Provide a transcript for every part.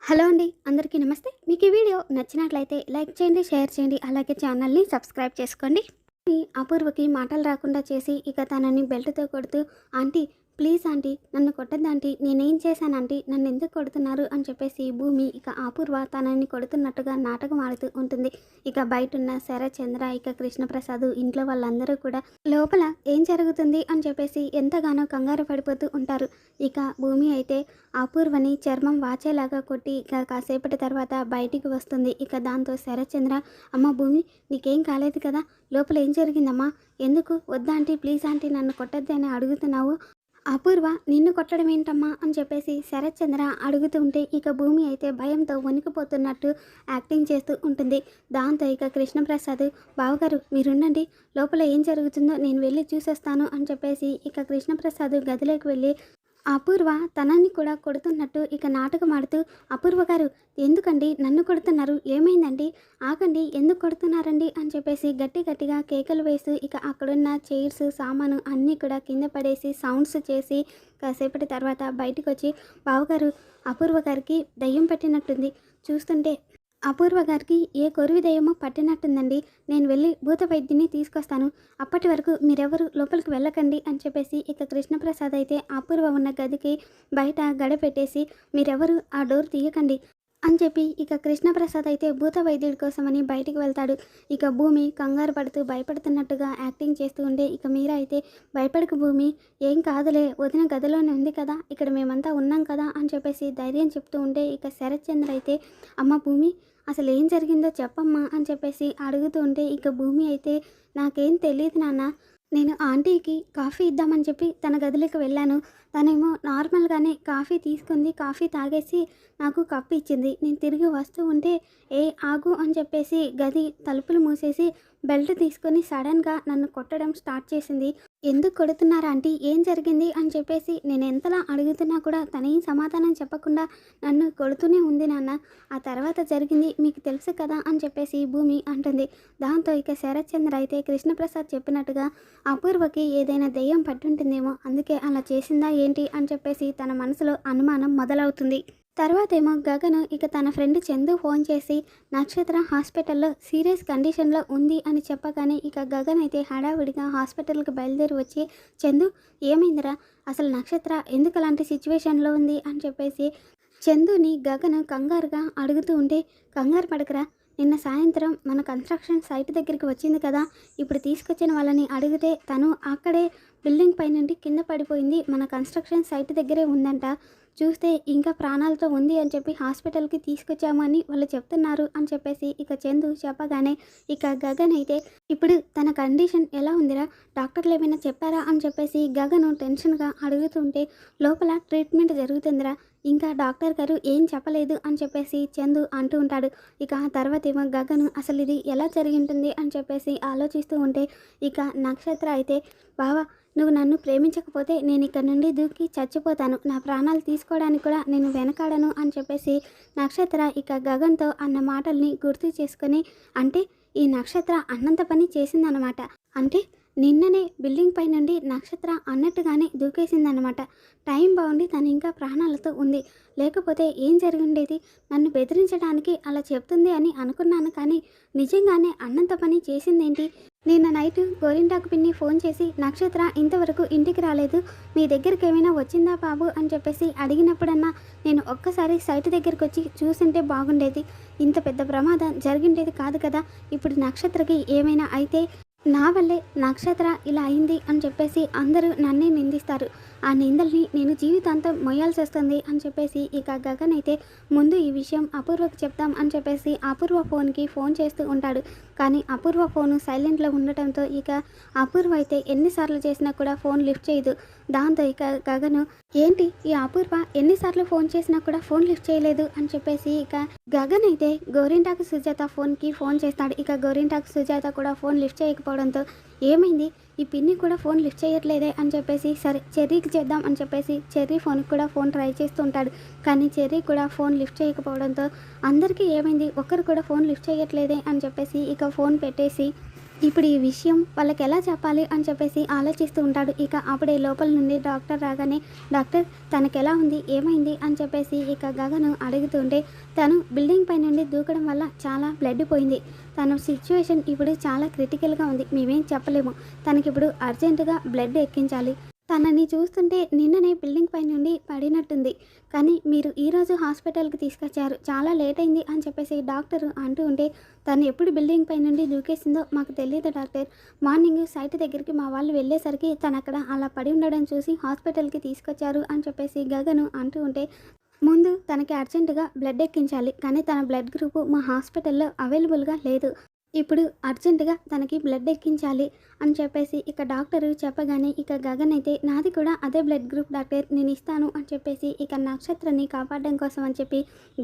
Hello అండి, అందరికీ నమస్తే. మీకు ఈ వీడియో నచ్చినట్లయితే లైక్ చేయండి, షేర్ చేయండి, అలాగే ఛానల్ని సబ్స్క్రైబ్ చేసుకోండి. అపూర్వకి మాటలు రాకుండా చేసి ఇక తనని బెల్ట్తో కొడుతూ, ఆంటీ ప్లీజ్ ఆంటీ నన్ను కొట్టద్దు ఆంటీ, నేనేం చేశాను ఆంటీ, నన్ను ఎందుకు కొడుతున్నారు అని చెప్పేసి భూమి ఇక అపూర్వ తనని కొడుతున్నట్టుగా నాటకం ఆడుతూ ఉంటుంది. ఇక బయటున్న శరచంద్ర ఇక కృష్ణప్రసాద్ ఇంట్లో వాళ్ళందరూ కూడా లోపల ఏం జరుగుతుంది అని చెప్పేసి ఎంతగానో కంగారు పడిపోతూ ఉంటారు. ఇక భూమి అయితే అపూర్వని చర్మం వాచేలాగా కొట్టి ఇక కాసేపటి తర్వాత బయటికి వస్తుంది. ఇక దాంతో శరచంద్ర, అమ్మ భూమి నీకేం కాలేదు కదా, లోపల ఏం జరిగిందమ్మా, ఎందుకు వద్దా ఆంటీ ప్లీజ్ ఆంటీ నన్ను కొట్టద్దు అని అడుగుతున్నావు, అపూర్వ నిన్ను కొట్టడం ఏంటమ్మా అని చెప్పేసి శరత్చంద్ర అడుగుతూ ఉంటే ఇక భూమి అయితే భయంతో వణికిపోతున్నట్టు యాక్టింగ్ చేస్తూ ఉంటుంది. దాంతో ఇక కృష్ణప్రసాద్, బావగారు మీరుండండి, లోపల ఏం జరుగుతుందో నేను వెళ్ళి చూసేస్తాను అని చెప్పేసి ఇక కృష్ణప్రసాద్ గదిలోకి వెళ్ళి అపూర్వ తనని కూడా కొడుతున్నట్టు ఇక నాటకం ఆడుతూ, అపూర్వ గారు ఎందుకండి నన్ను కొడుతున్నారు, ఏమైందండి, ఆగండి, ఎందుకు కొడుతున్నారండి అని చెప్పేసి గట్టి గట్టిగా కేకలు వేస్తూ ఇక అక్కడున్న చైర్స్ సామాను అన్నీ కూడా కింద పడేసి సౌండ్స్ చేసి కాసేపటి తర్వాత బయటకు వచ్చి, బావగారు అపూర్వ గారికి దయ్యం పెట్టినట్టుంది, చూస్తుంటే అపూర్వ గారికి ఏ కొరివి దయ్యమో పట్టినట్టుందండి, నేను వెళ్ళి భూత వైద్యుని తీసుకొస్తాను, అప్పటి వరకు మీరెవరు లోపలికి వెళ్ళకండి అని చెప్పేసి ఇక కృష్ణప్రసాద్ అయితే అపూర్వ ఉన్న గదికి బయట గడ పెట్టేసి, మీరెవరు ఆ డోర్ తీయకండి అని చెప్పి ఇక కృష్ణప్రసాద్ అయితే భూత వైద్యుడి కోసమని బయటికి వెళ్తాడు. ఇక భూమి కంగారు పడుతూ భయపడుతున్నట్టుగా యాక్టింగ్ చేస్తూ ఉంటే ఇక మీరా అయితే, భయపడకు భూమి, ఏం కాదులే, వదిన గదిలోనే ఉంది కదా, ఇక్కడ మేమంతా ఉన్నాం కదా అని చెప్పేసి ధైర్యం చెప్తూ ఉంటే ఇక శరత్చంద్ర అయితే, అమ్మ భూమి అసలు ఏం జరిగిందో చెప్పమ్మా అని చెప్పేసి అడుగుతూ ఉంటే ఇక భూమి అయితే, నాకేం తెలియదు నాన్న, నేను ఆంటీకి కాఫీ ఇద్దామని చెప్పి తన గదిలోకి వెళ్ళాను, తనేమో నార్మల్గానే కాఫీ తీసుకుంది, కాఫీ తాగేసి నాకు కప్పు ఇచ్చింది, నేను తిరిగి వస్తూ ఉంటే ఏ ఆగు అని చెప్పేసి గది తలుపులు మూసేసి బెల్ట్ తీసుకొని సడన్గా నన్ను కొట్టడం స్టార్ట్ చేసింది, ఎందుకు కొడుతున్నారా ఆంటీ, ఏం జరిగింది అని చెప్పేసి నేను ఎంతలా అడుగుతున్నా కూడా తనేం సమాధానం చెప్పకుండా నన్ను కొడుతూనే ఉంది నాన్న, ఆ తర్వాత జరిగింది మీకు తెలుసు కదా అని చెప్పేసి భూమి అంటుంది. దాంతో ఇక శరత్చంద్ర అయితే కృష్ణప్రసాద్ చెప్పినట్టుగా అపూర్వకి ఏదైనా దెయ్యం పట్టుంటుందేమో, అందుకే అలా చేసిందా ఏంటి అని చెప్పేసి తన మనసులో అనుమానం మొదలవుతుంది. తర్వాత ఏమో గగన్ ఇక తన ఫ్రెండ్ చందు ఫోన్ చేసి నక్షత్ర హాస్పిటల్లో సీరియస్ కండిషన్లో ఉంది అని చెప్పగానే ఇక గగన్ అయితే హడావిడిగా హాస్పిటల్కి బయలుదేరి వచ్చి, చందు ఏమైందిరా, అసలు నక్షత్ర ఎందుకు అలాంటి సిచ్యువేషన్లో ఉంది అని చెప్పేసి చందుని గగన్ కంగారుగా అడుగుతూ ఉంటే, కంగారు పడకరా, నిన్న సాయంత్రం మన కన్స్ట్రక్షన్ సైట్ దగ్గరికి వచ్చింది కదా, ఇప్పుడు తీసుకొచ్చిన వాళ్ళని అడిగితే తను అక్కడే బిల్డింగ్ పై నుండి కింద పడిపోయింది, మన కన్స్ట్రక్షన్ సైట్ దగ్గరే ఉందంట, చూస్తే ఇంకా ప్రాణాలతో ఉంది అని చెప్పి హాస్పిటల్కి తీసుకొచ్చామని వాళ్ళు చెప్తున్నారు అని చెప్పేసి ఇక చందు చెప్పగానే ఇక గగన్ అయితే, ఇప్పుడు తన కండిషన్ ఎలా ఉందిరా, డాక్టర్లు ఏమైనా చెప్పారా అని చెప్పేసి గగన్ టెన్షన్గా అడుగుతుంటే, లోపల ట్రీట్మెంట్ జరుగుతుందిరా, ఇంకా డాక్టర్ గారు ఏం చెప్పలేదు అని చెప్పేసి చందు అంటూ ఉంటాడు. ఇక ఆ తర్వాత ఏమో గగన్ అసలు ఇది ఎలా జరిగి ఉంటుంది అని చెప్పేసి ఆలోచిస్తూ ఉంటే ఇక నక్షత్ర అయితే, బావా నువ్వు నన్ను ప్రేమించకపోతే నేను ఇక్కడ నుండి దూకి చచ్చిపోతాను, నా ప్రాణాలు తీసుకోవడానికి కూడా నేను వెనకాడను అని చెప్పేసి నక్షత్ర ఇక గగన్తో అన్న మాటల్ని గుర్తు చేసుకొని, అంటే ఈ నక్షత్ర అన్నంత పని చేసిందనమాట, అంటే నిన్ననే బిల్డింగ్ పై నుండి నక్షత్ర అన్నట్టుగానే దూకేసిందనమాట, టైం బాగుండి తను ఇంకా ప్రాణాలతో ఉంది, లేకపోతే ఏం జరిగి ఉండేది, నన్ను బెదిరించడానికి అలా చెప్తుంది అని అనుకున్నాను, కానీ నిజంగానే అన్నంత పని చేసిందేంటి, నిన్న నైట్ గోరింటాకు పిన్ని ఫోన్ చేసి, నక్షత్ర ఇంతవరకు ఇంటికి రాలేదు, మీ దగ్గరికి ఏమైనా వచ్చిందా బాబు అని చెప్పేసి అడిగినప్పుడన్నా నేను ఒక్కసారి సైట్ దగ్గరికి వచ్చి చూసింటే బాగుండేది, ఇంత పెద్ద ప్రమాదం జరిగిండేది కాదు కదా, ఇప్పుడు నక్షత్రకి ఏమైనా అయితే నా వల్లే నక్షత్ర ఇలా అయింది అని చెప్పేసి అందరూ నన్నే నిందిస్తారు, ఆ నిందల్ని నేను జీవితాంతం మొయ్యాల్సి వస్తుంది అని చెప్పేసి ఇక గగన్ అయితే ముందు ఈ విషయం అపూర్వకు చెప్తాం అని చెప్పేసి అపూర్వ ఫోన్కి ఫోన్ చేస్తూ ఉంటాడు. కానీ అపూర్వ ఫోను సైలెంట్లో ఉండటంతో ఇక అపూర్వ అయితే ఎన్నిసార్లు చేసినా కూడా ఫోన్ లిఫ్ట్ చేయదు. దాంతో ఇక గగను, ఏంటి ఈ అపూర్వ ఎన్నిసార్లు ఫోన్ చేసినా కూడా ఫోన్ లిఫ్ట్ చేయలేదు అని చెప్పేసి ఇక గగన్ అయితే గోరింటాకు సుజాత ఫోన్కి ఫోన్ చేస్తాడు. ఇక గోరింటాకు సుజాత కూడా ఫోన్ లిఫ్ట్ చేయకపోవడంతో ఏమైంది, ఈ పిన్ని కూడా ఫోన్ లిఫ్ట్ చేయట్లేదే అని చెప్పేసి సరే చెర్రీకి చేద్దాం అని చెప్పేసి చెర్రీ ఫోన్కి కూడా ఫోన్ ట్రై చేస్తూ ఉంటాడు. కానీ చెర్రీ కూడా ఫోన్ లిఫ్ట్ చేయకపోవడంతో అందరికీ ఏమైంది, ఒక్కరు కూడా ఫోన్ లిఫ్ట్ చేయట్లేదే అని చెప్పేసి ఇక ఫోన్ పెట్టేసి ఇప్పుడు ఈ విషయం వాళ్ళకి ఎలా చెప్పాలి అని చెప్పేసి ఆలోచిస్తూ ఉంటాడు. ఇక అప్పుడే లోపల నుండి డాక్టర్ రాగానే, డాక్టర్ తనకెలా ఉంది, ఏమైంది అని చెప్పేసి ఇక గగను అడుగుతుంటే, తను బిల్డింగ్ పై నుండి దూకడం వల్ల చాలా బ్లడ్ పోయింది. తన సిచ్యువేషన్ ఇప్పుడు చాలా క్రిటికల్గా ఉంది, మేమేం చెప్పలేము. తనకిప్పుడు అర్జెంటుగా బ్లడ్ ఎక్కించాలి. తనని చూస్తుంటే నిన్ననే బిల్డింగ్ పై నుండి పడినట్టుంది. కానీ మీరు ఈరోజు హాస్పిటల్కి తీసుకొచ్చారు, చాలా లేట్ అయింది అని చెప్పేసి డాక్టర్ అంటూ ఉంటే, తను ఎప్పుడు బిల్డింగ్ పై నుండి దూకేసిందో మాకు తెలియదు డాక్టర్. మార్నింగ్ సైట్ దగ్గరికి మా వాళ్ళు వెళ్ళేసరికి తను అక్కడ అలా పడి ఉండడం చూసి హాస్పిటల్కి తీసుకొచ్చారు అని చెప్పేసి గగను అంటూ ఉంటే, ముందు తనకి అర్జెంటుగా బ్లడ్ ఎక్కించాలి, కానీ తన బ్లడ్ గ్రూపు మా హాస్పిటల్లో అవైలబుల్గా లేదు. ఇప్పుడు అర్జెంటుగా తనకి బ్లడ్ ఎక్కించాలి అని చెప్పేసి ఇక డాక్టరు చెప్పగానే, ఇక గగన్ అయితే నాది కూడా అదే బ్లడ్ గ్రూప్ డాక్టర్, నేను ఇస్తాను అని చెప్పేసి ఇక నక్షత్రాన్ని కాపాడడం కోసం అని చెప్పి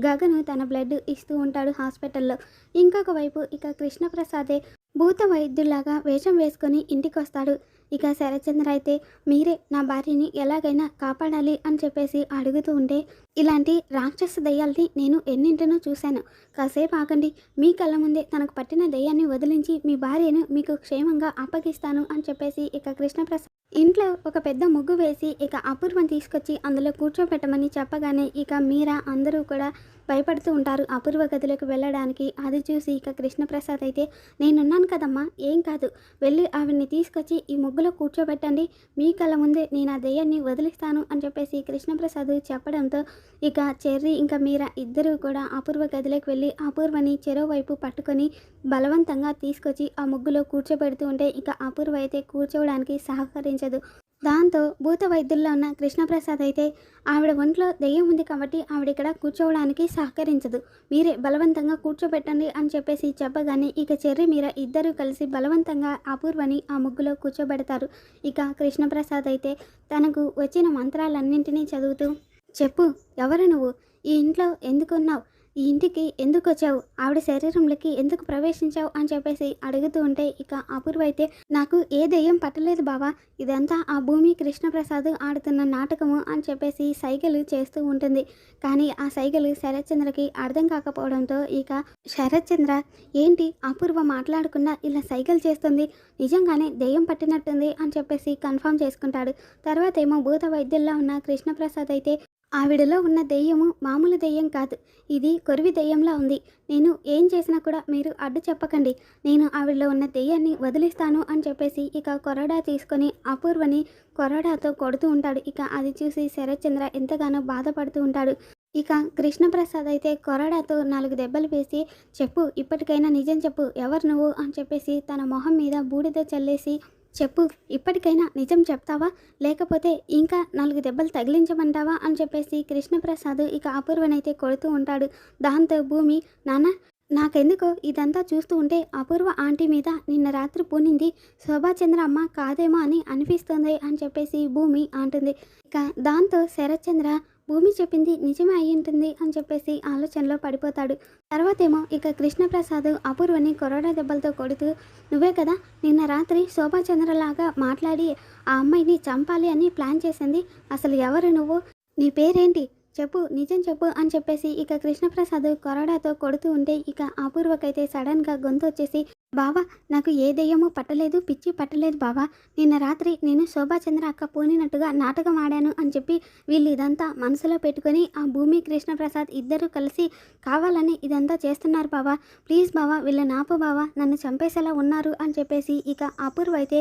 గగను తన బ్లడ్ ఇస్తూ ఉంటాడు హాస్పిటల్లో. ఇంకొక వైపు ఇక కృష్ణప్రసాదే భూత వైద్యులాగా వేషం వేసుకొని ఇంటికి వస్తాడు. ఇక శరత్చంద్ర అయితే మీరే నా భార్యని ఎలాగైనా కాపాడాలి అని చెప్పేసి అడుగుతూ ఉంటే, ఇలాంటి రాక్షస దయ్యాల్ని నేను ఎన్నింటినో చూశాను, కాసేపు ఆగండి, మీ కళ్ళ ముందే తనకు పట్టిన దయ్యాన్ని వదిలించి మీ భార్యను మీకు క్షేమంగా అప్పగిస్తాను అని చెప్పేసి ఇక కృష్ణప్రసాద్ ఇంట్లో ఒక పెద్ద ముగ్గు వేసి ఇక అపూర్వం తీసుకొచ్చి అందులో కూర్చోపెట్టమని చెప్పగానే ఇక మీరా అందరూ కూడా భయపడుతూ ఉంటారు అపూర్వ గదిలోకి వెళ్ళడానికి. అది చూసి ఇక కృష్ణప్రసాద్ అయితే, నేనున్నాను కదమ్మా, ఏం కాదు, వెళ్ళి ఆవిడ్ని తీసుకొచ్చి ఈ ముగ్గులో కూర్చోబెట్టండి, మీ కళ్ళ ముందే నేను ఆ దెయ్యాన్ని వదిలిస్తాను అని చెప్పేసి కృష్ణప్రసాద్ చెప్పడంతో ఇక చెర్రీ ఇంకా మీరా ఇద్దరూ కూడా అపూర్వ గదిలోకి వెళ్ళి అపూర్వని చెరోవైపు పట్టుకొని బలవంతంగా తీసుకొచ్చి ఆ ముగ్గులో కూర్చోబెడుతూ ఉంటే ఇక అపూర్వ అయితే కూర్చోవడానికి సహకరించదు. దాంతో భూత వైద్యుల్లో ఉన్న కృష్ణప్రసాద్ అయితే, ఆవిడ ఒంట్లో దెయ్యం ఉంది కాబట్టి ఆవిడ ఇక్కడ కూర్చోవడానికి సహకరించదు, మీరే బలవంతంగా కూర్చోబెట్టండి అని చెప్పేసి చెప్పగానే ఇక చెర్రీ మీరా ఇద్దరూ కలిసి బలవంతంగా అపూర్వని ఆ ముగ్గులో కూర్చోబెడతారు. ఇక కృష్ణప్రసాద్ అయితే తనకు వచ్చిన మంత్రాలన్నింటినీ చదువుతూ, చెప్పు, ఎవరు నువ్వు, ఈ ఇంట్లో ఎందుకున్నావు, ఈ ఇంటికి ఎందుకు వచ్చావు, ఆవిడ శరీరంలోకి ఎందుకు ప్రవేశించావు అని చెప్పేసి అడుగుతూ ఉంటే ఇక అపూర్వ అయితే, నాకు ఏ దెయ్యం పట్టలేదు బావా, ఇదంతా ఆ భూమి కృష్ణప్రసాద్ ఆడుతున్న నాటకము అని చెప్పేసి సైగలు చేస్తూ ఉంటుంది. కానీ ఆ సైగలు శరత్చంద్రకి అర్థం కాకపోవడంతో ఇక శరత్చంద్ర, ఏంటి అపూర్వ మాట్లాడకుండా ఇలా సైగలు చేస్తుంది, నిజంగానే దెయ్యం పట్టినట్టుంది అని చెప్పేసి కన్ఫర్మ్ చేసుకుంటాడు. తర్వాత ఏమో భూత వైద్యుల్లో ఉన్న కృష్ణప్రసాద్ అయితే, ఆవిడలో ఉన్న దెయ్యము మామూలు దెయ్యం కాదు, ఇది కొరివి దెయ్యంలా ఉంది, నేను ఏం చేసినా కూడా మీరు అడ్డు చెప్పకండి, నేను ఆవిడలో ఉన్న దెయ్యాన్ని వదిలిస్తాను అని చెప్పేసి ఇక కొరడా తీసుకొని అపూర్వని కొరడాతో కొడుతూ ఉంటాడు. ఇక అది చూసి శరత్చంద్ర ఎంతగానో బాధపడుతూ ఉంటాడు. ఇక కృష్ణప్రసాద్ అయితే కొరడాతో 4 దెబ్బలు వేసి, చెప్పు, ఇప్పటికైనా నిజం చెప్పు, ఎవరు నువ్వు అని చెప్పేసి తన మొహం మీద బూడిద చల్లేసి, చెప్పు, ఇప్పటికైనా నిజం చెప్తావా, లేకపోతే ఇంకా 4 దెబ్బలు తగిలించమంటావా అని చెప్పేసి కృష్ణప్రసాద్ ఇక అపూర్వనైతే కొడుతూ ఉంటాడు. దాంతో భూమి, నాన్న, నాకెందుకో ఇదంతా చూస్తూ ఉంటే అపూర్వ ఆంటీ మీద నిన్న రాత్రి పూనింది శోభాచంద్ర అమ్మ కాదేమో అని అనిపిస్తుంది అని చెప్పేసి భూమి అంటుంది. ఇక దాంతో శరత్చంద్ర, భూమి చెప్పింది నిజమే అయి ఉంటుంది అని చెప్పేసి ఆలోచనలో పడిపోతాడు. తర్వాతేమో ఇక కృష్ణప్రసాద్ అపూర్వని కొరడా దెబ్బలతో కొడుతూ, నువ్వే కదా నిన్న రాత్రి శోభాచంద్రలాగా మాట్లాడి ఆ అమ్మాయిని చంపాలి అని ప్లాన్ చేసింది, అసలు ఎవరు నువ్వు, నీ పేరేంటి, చెప్పు, నిజం చెప్పు అని చెప్పేసి ఇక కృష్ణప్రసాద్ కొరడాతో కొడుతూ ఉంటే ఇక అపూర్వకైతే సడన్గా గొంతు వచ్చేసి, బావా, నాకు ఏ దెయ్యమూ పట్టలేదు, పిచ్చి పట్టలేదు బావా, నిన్న రాత్రి నేను శోభాచంద్ర అక్క పోనినట్టుగా నాటకం ఆడాను అని చెప్పి వీళ్ళు ఇదంతా మనసులో పెట్టుకొని ఆ భూమి కృష్ణప్రసాద్ ఇద్దరూ కలిసి కావాలని ఇదంతా చేస్తున్నారు బావా, ప్లీజ్ బావా, వీళ్ళని ఆపు బావా, నన్ను చంపేసేలా ఉన్నారు అని చెప్పేసి ఇక అపూర్వ అయితే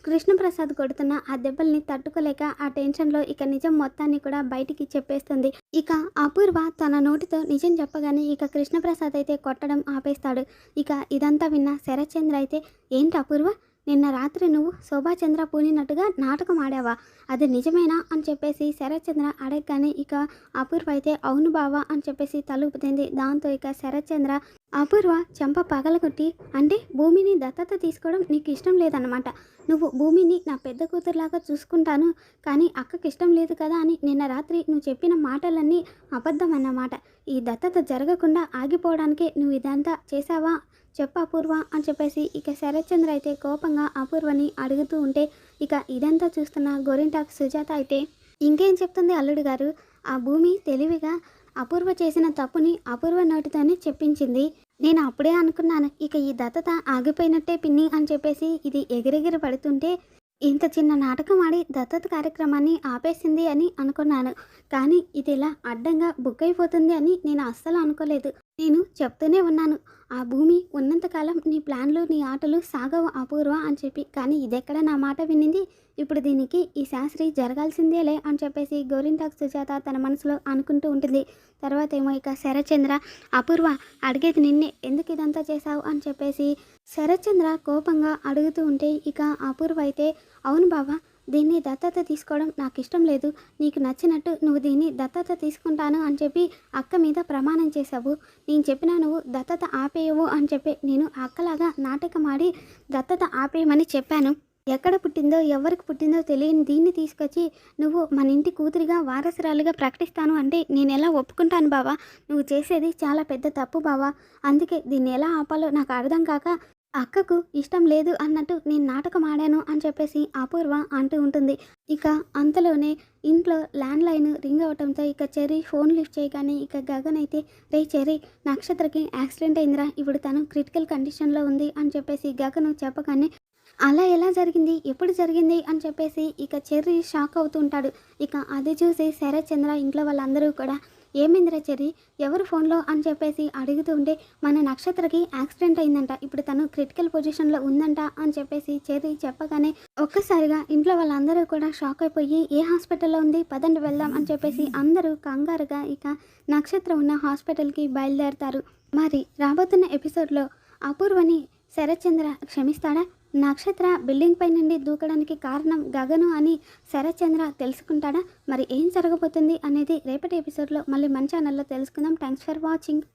కృష్ణప్రసాద్ కొడుతున్న ఆ దెబ్బల్ని తట్టుకోలేక ఆ టెన్షన్లో ఇక నిజం మొత్తాన్ని కూడా బయటికి చెప్పేస్తుంది. ఇక అపూర్వ తన నోటితో నిజం చెప్పగానే ఇక కృష్ణప్రసాద్ అయితే కొట్టడం ఆపేస్తాడు. ఇక ఇదంతా విన్న శరత్చంద్ర అయితే, ఏంటి అపూర్వ, నిన్న రాత్రి నువ్వు శోభాచంద్ర పూనినట్టుగా నాటకం ఆడావా, అది నిజమేనా అని చెప్పేసి శరత్చంద్ర అడగగానే ఇక అపూర్వ అయితే, అవును బావా అని చెప్పేసి తలుపుతుంది. దాంతో ఇక శరత్చంద్ర అపూర్వ చెంప పగలగొట్టి, అంటే భూమిని దత్తత తీసుకోవడం నీకు ఇష్టం లేదన్నమాట, నువ్వు భూమిని నా పెద్ద కూతురులాగా చూసుకుంటాను కానీ అక్కకి ఇష్టం లేదు కదా అని నిన్న రాత్రి నువ్వు చెప్పిన మాటలన్నీ అబద్ధం అన్నమాట, ఈ దత్తత జరగకుండా ఆగిపోవడానికే నువ్వు ఇదంతా చేసావా, చెప్పు అపూర్వ అని చెప్పేసి ఇక శరత్చంద్ర అయితే కోపంగా అపూర్వని అడుగుతూ ఉంటే ఇక ఇదంతా చూస్తున్న గోరింటాకు సుజాత అయితే, ఇంకేం చెప్తుంది అల్లుడు గారు, ఆ భూమి తెలివిగా అపూర్వ చేసిన తప్పుని అపూర్వ నోటితోనే చెప్పించింది. నేను అప్పుడే అనుకున్నాను, ఇక ఈ దత్తత ఆగిపోయినట్టే పిన్ని అని చెప్పేసి ఇది ఎగిరెగిరి పడుతుంటే ఇంత చిన్న నాటకం ఆడి దత్తత కార్యక్రమాన్ని ఆపేసింది అని అనుకున్నాను. కానీ ఇది ఇలా అడ్డంగా బుక్ అయిపోతుంది అని నేను అస్సలు అనుకోలేదు. నేను చెప్తూనే ఉన్నాను, ఆ భూమి ఉన్నంతకాలం నీ ప్లాన్లు నీ ఆటలు సాగవు అపూర్వ అని చెప్పి. కానీ ఇదెక్కడ నా మాట వినింది. ఇప్పుడు దీనికి ఈ శాస్త్రి జరగాల్సిందేలే అని చెప్పేసి గోరింటాకు సుజాత తన మనసులో అనుకుంటూ ఉంటుంది. తర్వాత ఏమో ఇక శరత్చంద్ర, అపూర్వ అడిగేది నిన్నే, ఎందుకు ఇదంతా చేశావు అని చెప్పేసి శరత్చంద్ర కోపంగా అడుగుతూ ఉంటే ఇక అపూర్వ అయితే, అవును బావా, దీన్ని దత్తత తీసుకోవడం నాకు ఇష్టం లేదు. నీకు నచ్చినట్టు నువ్వు దీన్ని దత్తత తీసుకుంటాను అని చెప్పి అక్క మీద ప్రమాణం చేశావు. నేను చెప్పినా నువ్వు దత్తత ఆపేయవు అని చెప్పి నేను అక్కలాగా నాటకం ఆడి దత్తత ఆపేయమని చెప్పాను. ఎక్కడ పుట్టిందో ఎవరికి పుట్టిందో తెలియని దీన్ని తీసుకొచ్చి నువ్వు మన ఇంటి కూతురిగా వారసురాలుగా ప్రకటిస్తాను అంటే నేను ఎలా ఒప్పుకుంటాను బావా? నువ్వు చేసేది చాలా పెద్ద తప్పు బావా. అందుకే దీన్ని ఎలా ఆపాలో నాకు అర్థం కాక అక్కకు ఇష్టం లేదు అన్నట్టు నేను నాటకం ఆడాను అని చెప్పేసి అపూర్వ అంటూ ఉంటుంది. ఇక అంతలోనే ఇంట్లో ల్యాండ్ లైన్ రింగ్ అవటంతో ఇక చెర్రీ ఫోన్ లిఫ్ట్ చేయగానే ఇక గగన్ అయితే, రే చెర్రీ, నక్షత్రకి యాక్సిడెంట్ అయిందిరా, ఇప్పుడు తను క్రిటికల్ కండిషన్లో ఉంది అని చెప్పేసి గగన్ చెప్పగానే, అలా ఎలా జరిగింది, ఎప్పుడు జరిగింది అని చెప్పేసి ఇక చెర్రీ షాక్ అవుతుంటాడు. ఇక అది చూసి శరత్చంద్ర ఇంట్లో వాళ్ళందరూ కూడా, ఏమైందిరా చెర్రీ, ఎవరు ఫోన్లో అని చెప్పేసి అడుగుతూ ఉంటే, మన నక్షత్రకి యాక్సిడెంట్ అయిందంట, ఇప్పుడు తను క్రిటికల్ పొజిషన్లో ఉందంట అని చెప్పేసి చెర్రీ చెప్పగానే ఒక్కసారిగా ఇంట్లో వాళ్ళందరూ కూడా షాక్ అయిపోయి, ఏ హాస్పిటల్లో ఉంది, పదండి వెళ్దాం అని చెప్పేసి అందరూ కంగారుగా ఇక నక్షత్రం ఉన్న హాస్పిటల్కి బయలుదేరతారు. మరి రాబోతున్న ఎపిసోడ్లో అపూర్వని శరత్చంద్ర క్షమిస్తాడా? నక్షత్ర బిల్డింగ్ పై నుండి దూకడానికి కారణం గగను అని శరత్చంద్ర తెలుసుకుంటాడా? మరి ఏం జరగబోతుంది అనేది రేపటి ఎపిసోడ్లో మళ్ళీ మన ఛానల్లో తెలుసుకుందాం. Thanks for watching.